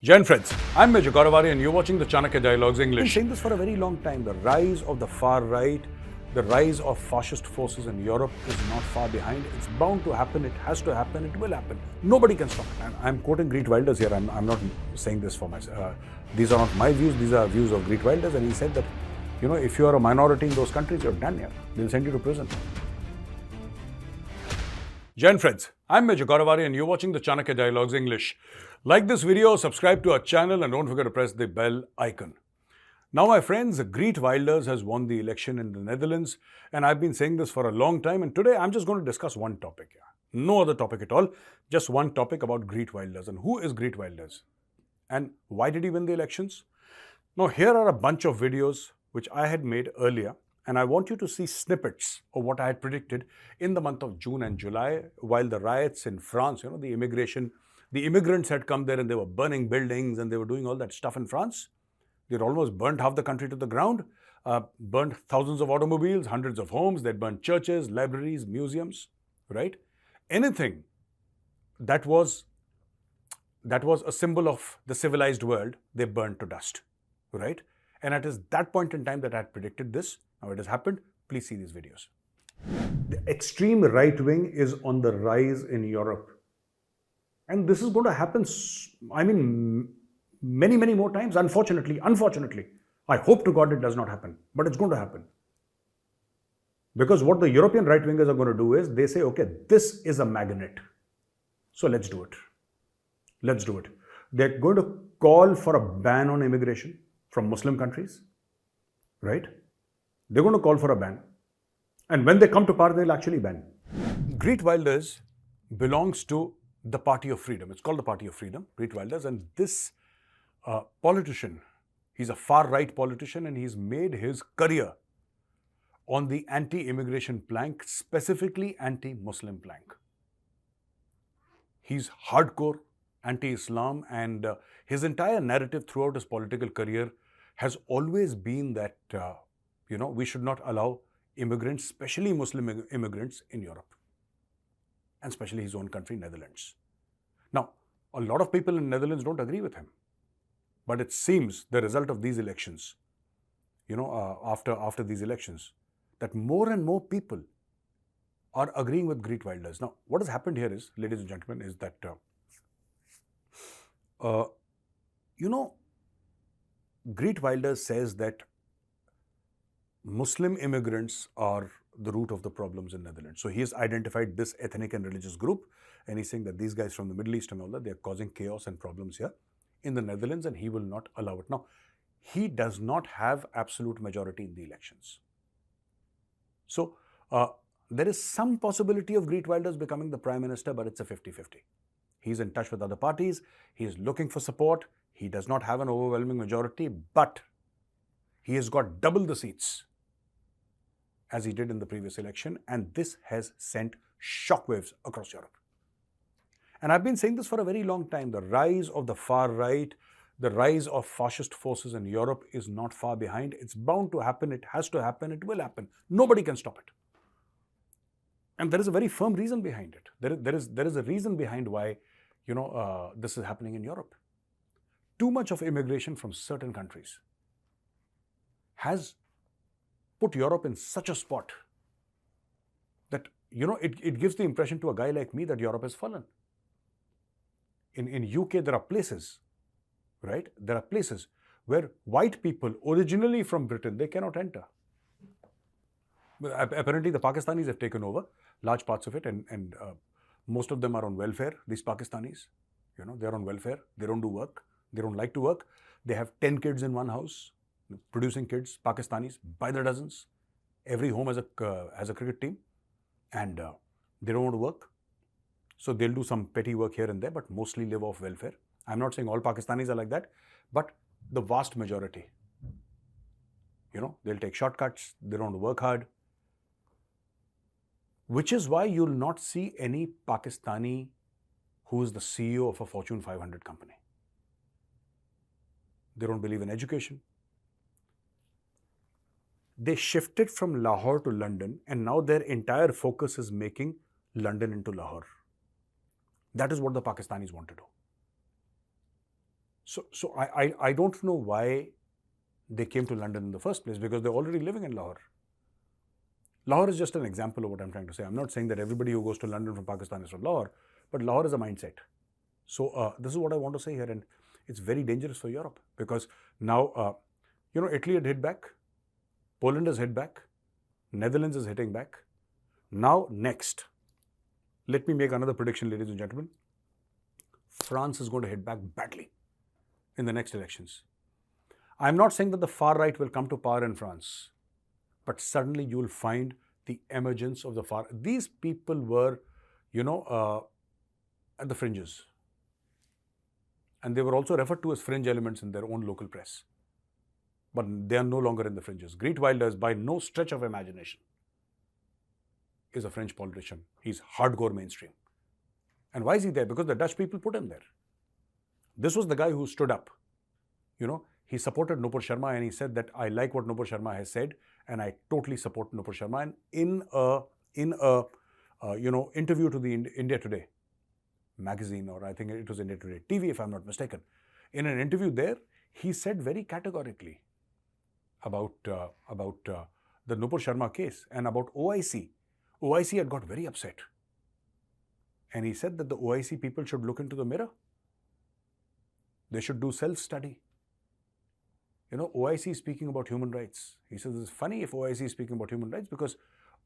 Jen friends, I'm Major Gaurav Arya and you're watching the Chanakya Dialogues English. I've been saying this for a very long time. The rise of the far right, the rise of fascist forces in Europe is not far behind. It's bound to happen. It has to happen. It will happen. Nobody can stop it. And I'm quoting Geert Wilders here. I'm not saying this for myself. These are not my views. These are views of Geert Wilders. And he said that, if you are a minority in those countries, you're done here. They'll send you to prison. Jen friends, I'm Major Gaurav Arya and you're watching the Chanakya Dialogues English. Like this video, subscribe to our channel and don't forget to press the bell icon. Now my friends, Geert Wilders has won the election in the Netherlands and I've been saying this for a long time, and today I'm just going to discuss one topic here. No other topic at all, just one topic about Geert Wilders. And who is Geert Wilders? And why did he win the elections? Now here are a bunch of videos which I had made earlier, and I want you to see snippets of what I had predicted in the month of June and July while the riots in France, the immigrants had come there and they were burning buildings and they were doing all that stuff in France. They'd almost burnt half the country to the ground, burnt thousands of automobiles, hundreds of homes, they'd burnt churches, libraries, museums, right? Anything that was a symbol of the civilized world, they burned to dust, right? And it is that point in time that I had predicted this. Now it has happened. Please see these videos. The extreme right wing is on the rise in Europe. And this is going to happen, many, many more times, unfortunately. I hope to God it does not happen, but it's going to happen. Because what the European right wingers are going to do is, they say, okay, this is a magnet. So let's do it. Let's do it. They're going to call for a ban on immigration from Muslim countries, right? They're going to call for a ban. And when they come to power, they'll actually ban. Geert Wilders belongs to the Party of Freedom. It's called the Party of Freedom, Geert Wilders. And this politician, he's a far-right politician and he's made his career on the anti-immigration plank, specifically anti-Muslim plank. He's hardcore anti-Islam, and his entire narrative throughout his political career has always been that, we should not allow immigrants, especially Muslim immigrants, in Europe, and especially his own country, Netherlands. Now, a lot of people in Netherlands don't agree with him, but it seems the result of these elections, after these elections, that more and more people are agreeing with Geert Wilders. Now, what has happened here is, ladies and gentlemen, is that, Geert Wilders says that Muslim immigrants are the root of the problems in Netherlands. So he has identified this ethnic and religious group, and he's saying that these guys from the Middle East and all that, they're causing chaos and problems here in the Netherlands, and he will not allow it. Now, he does not have absolute majority in the elections. So there is some possibility of Geert Wilders becoming the Prime Minister, but it's a 50-50. He's in touch with other parties. He is looking for support. He does not have an overwhelming majority, but he has got double the seats as he did in the previous election, and this has sent shockwaves across Europe. And I've been saying this for a very long time. The rise of the far right, the rise of fascist forces in Europe is not far behind. It's bound to happen. It has to happen. It will happen. Nobody can stop it. And there is a very firm reason behind it. There is a reason behind why, this is happening in Europe. Too much of immigration from certain countries has put Europe in such a spot that, it gives the impression to a guy like me that Europe has fallen. In UK, there are places, right? There are places where white people originally from Britain, they cannot enter. Apparently, the Pakistanis have taken over large parts of it, and most of them are on welfare. These Pakistanis, they're on welfare. They don't do work. They don't like to work. They have 10 kids in one house, producing kids, Pakistanis, by the dozens. Every home has a cricket team, and they don't want to work. So they'll do some petty work here and there, but mostly live off welfare. I'm not saying all Pakistanis are like that, but the vast majority. They'll take shortcuts. They don't want to work hard. Which is why you'll not see any Pakistani who is the CEO of a Fortune 500 company. They don't believe in education. They shifted from Lahore to London, and now their entire focus is making London into Lahore. That is what the Pakistanis want to do. So I don't know why they came to London in the first place, because they're already living in Lahore. Lahore is just an example of what I'm trying to say. I'm not saying that everybody who goes to London from Pakistan is from Lahore, but Lahore is a mindset. So this is what I want to say here, and it's very dangerous for Europe, because now, Italy had hit back, Poland has hit back, Netherlands is hitting back. Now, next, let me make another prediction, ladies and gentlemen. France is going to hit back badly in the next elections. I'm not saying that the far right will come to power in France, but suddenly you will find the emergence of the far. These people were, at the fringes. And they were also referred to as fringe elements in their own local press. But they are no longer in the fringes. Geert Wilders, by no stretch of imagination, is a French politician. He's hardcore mainstream. And why is he there? Because the Dutch people put him there. This was the guy who stood up. He supported Nupur Sharma, and he said that I like what Nupur Sharma has said, and I totally support Nupur Sharma. And in a interview to the India Today magazine, or I think it was India Today TV, if I'm not mistaken, in an interview there, he said very categorically about the Nupur Sharma case and about OIC. OIC had got very upset. And he said that the OIC people should look into the mirror. They should do self-study. OIC is speaking about human rights. He says it's funny if OIC is speaking about human rights, because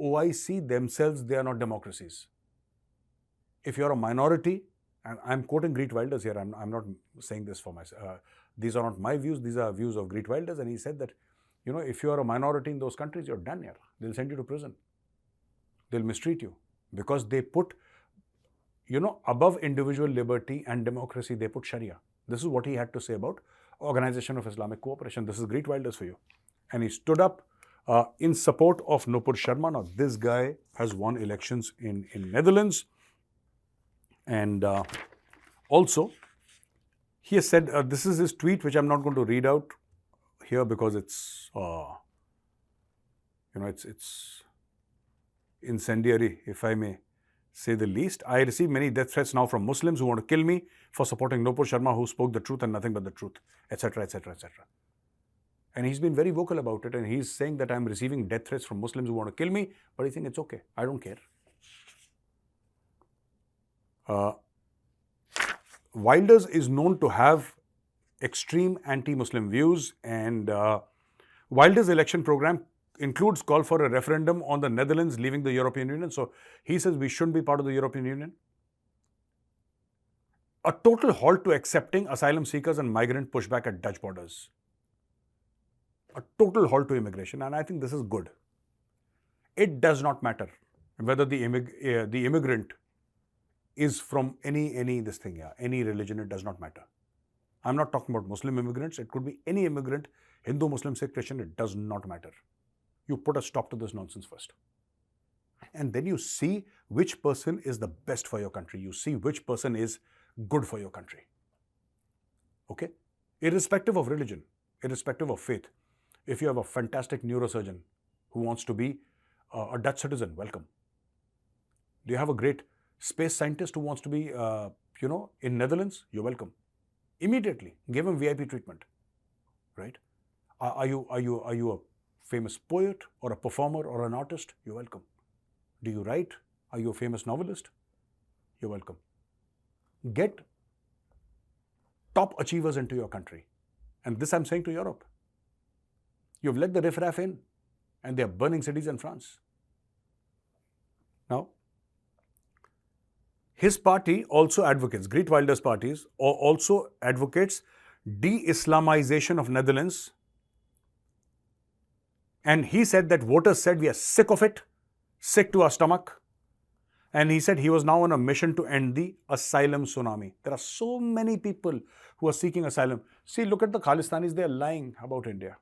OIC themselves, they are not democracies. If you're a minority, and I'm quoting Geert Wilders here, I'm not saying this for myself. These are not my views, these are views of Geert Wilders, and he said that, if you're a minority in those countries, you're done here. They'll send you to prison. They'll mistreat you, because they put, above individual liberty and democracy, they put Sharia. This is what he had to say about Organization of Islamic Cooperation. This is Geert Wilders for you. And he stood up in support of Nupur Sharma. Now, this guy has won elections in Netherlands. And also, he has said, this is his tweet, which I'm not going to read out here because it's, it's incendiary, if I may say the least. I receive many death threats now from Muslims who want to kill me for supporting Nupur Sharma, who spoke the truth and nothing but the truth, etc., etc., etc. And he's been very vocal about it, and he's saying that I'm receiving death threats from Muslims who want to kill me, but I think it's okay. I don't care. Wilders is known to have extreme anti-Muslim views, and Wilders' election program includes call for a referendum on the Netherlands leaving the European Union. So he says we shouldn't be part of the European Union. A total halt to accepting asylum seekers and migrant pushback at Dutch borders. A total halt to immigration, and I think this is good. It does not matter whether the immigrant is from any religion. It does not matter. I'm not talking about Muslim immigrants. It could be any immigrant, Hindu, Muslim, Sikh, Christian. It does not matter. You put a stop to this nonsense first. And then you see which person is the best for your country. You see which person is good for your country. Okay? Irrespective of religion, irrespective of faith. If you have a fantastic neurosurgeon who wants to be a Dutch citizen, welcome. Do you have a great space scientist who wants to be, in Netherlands? You're welcome. Immediately, give him VIP treatment, right? Are you a famous poet or a performer or an artist? You're welcome. Do you write? Are you a famous novelist? You're welcome. Get top achievers into your country. And this I'm saying to Europe. You've let the riffraff in, and they're burning cities in France. Now, his party also advocates, Geert Wilders' parties, also advocates de-Islamization of Netherlands. And he said that voters said we are sick of it, sick to our stomach. And he said he was now on a mission to end the asylum tsunami. There are so many people who are seeking asylum. See, look at the Khalistanis, they are lying about India.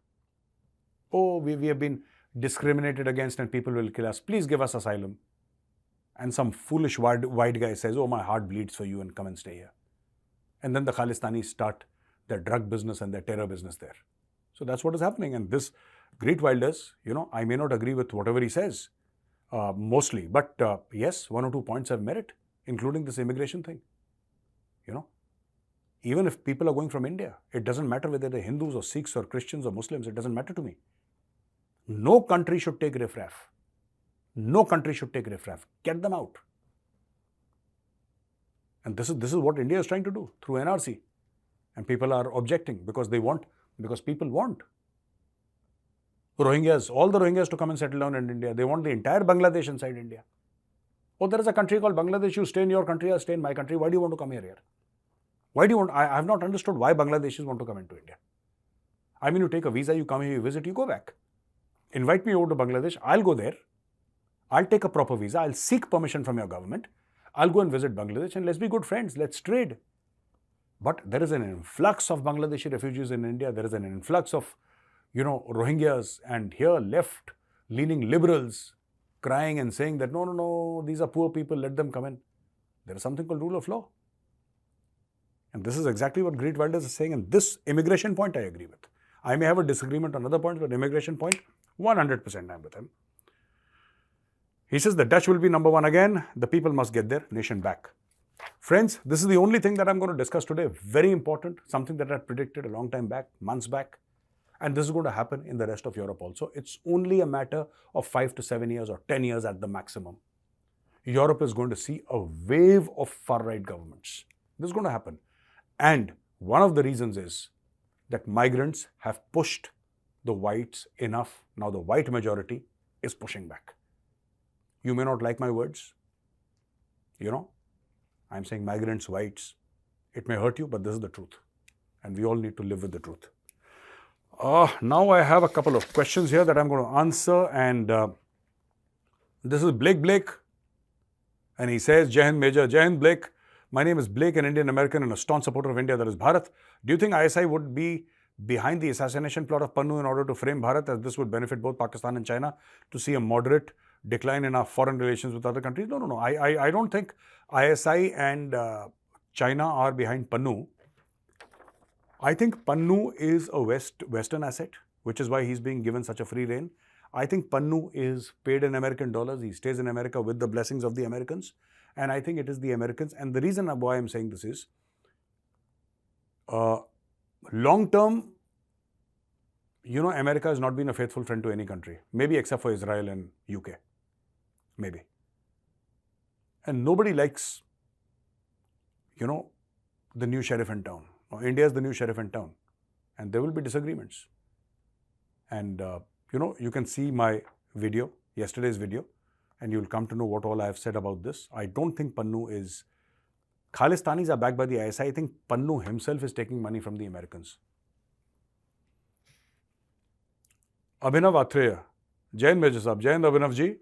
Oh, we have been discriminated against and people will kill us. Please give us asylum. And some foolish white guy says, oh, my heart bleeds for you and come and stay here. And then the Khalistanis start their drug business and their terror business there. So that's what is happening. And this Geert Wilders, I may not agree with whatever he says, mostly. But yes, one or two points have merit, including this immigration thing. Even if people are going from India, it doesn't matter whether they're Hindus or Sikhs or Christians or Muslims, it doesn't matter to me. No country should take riffraff. No country should take riffraff. Get them out. And this is what India is trying to do through NRC. And people are objecting because people want Rohingyas, all the Rohingyas to come and settle down in India. They want the entire Bangladesh inside India. Oh, there is a country called Bangladesh. You stay in your country, I stay in my country. Why do you want to come here? Why do you want? I have not understood why Bangladeshis want to come into India. I mean, you take a visa, you come here, you visit, you go back. Invite me over to Bangladesh. I'll go there. I'll take a proper visa. I'll seek permission from your government. I'll go and visit Bangladesh and let's be good friends. Let's trade. But there is an influx of Bangladeshi refugees in India. There is an influx of, Rohingyas, and here left-leaning liberals crying and saying that, no, these are poor people, let them come in. There is something called rule of law. And this is exactly what Geert Wilders is saying. And this immigration point I agree with. I may have a disagreement on other points, but immigration point, 100% I'm with him. He says the Dutch will be number one again. The people must get their nation back. Friends, this is the only thing that I'm going to discuss today. Very important. Something that I predicted a long time back, months back. And this is going to happen in the rest of Europe also. It's only a matter of 5 to 7 years or 10 years at the maximum. Europe is going to see a wave of far-right governments. This is going to happen. And one of the reasons is that migrants have pushed the whites enough. Now the white majority is pushing back. You may not like my words. I'm saying migrants, whites. It may hurt you, but this is the truth. And we all need to live with the truth. Now I have a couple of questions here that I'm going to answer. And this is Blake. And he says, Jai Hind Major, Jai Hind Blake. My name is Blake, an Indian American and a staunch supporter of India, that is Bharat. Do you think ISI would be behind the assassination plot of Pannu in order to frame Bharat, as this would benefit both Pakistan and China to see a moderate decline in our foreign relations with other countries? No. I don't think ISI and China are behind Pannu. I think Pannu is a Western asset, which is why he's being given such a free rein. I think Pannu is paid in American dollars. He stays in America with the blessings of the Americans. And I think it is the Americans. And the reason why I'm saying this is, long term, America has not been a faithful friend to any country. Maybe except for Israel and UK. Maybe. And nobody likes, the new sheriff in town. India is the new sheriff in town. And there will be disagreements. And, you can see my video, yesterday's video, and you'll come to know what all I have said about this. I don't think Pannu is... Khalistanis are backed by the ISI. I think Pannu himself is taking money from the Americans. Abhinav Atreya. Jai Hind Major Sahab. Jai Hind Abhinav ji.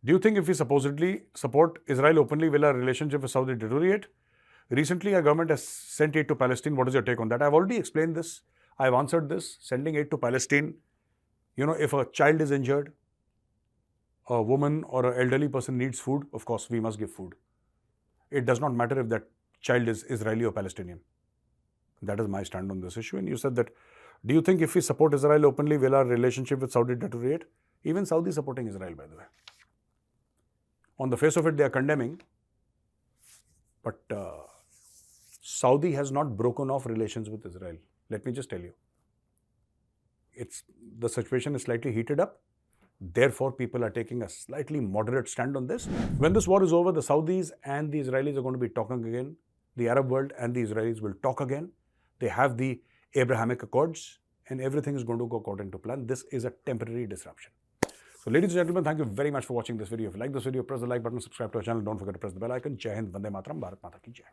Do you think if we supposedly support Israel openly, will our relationship with Saudi deteriorate? Recently, our government has sent aid to Palestine. What is your take on that? I've already explained this. I've answered this. Sending aid to Palestine. If a child is injured, a woman or an elderly person needs food, of course, we must give food. It does not matter if that child is Israeli or Palestinian. That is my stand on this issue. And you said that, do you think if we support Israel openly, will our relationship with Saudi deteriorate? Even Saudi is supporting Israel, by the way. On the face of it, they are condemning. But Saudi has not broken off relations with Israel. Let me just tell you. The situation is slightly heated up. Therefore, people are taking a slightly moderate stand on this. When this war is over, the Saudis and the Israelis are going to be talking again. The Arab world and the Israelis will talk again. They have the Abrahamic Accords and everything is going to go according to plan. This is a temporary disruption. So, ladies and gentlemen, thank you very much for watching this video. If you like this video, press the like button, subscribe to our channel. Don't forget to press the bell icon. Jai Hind, Vande Mataram, Bharat Mata Ki Jai.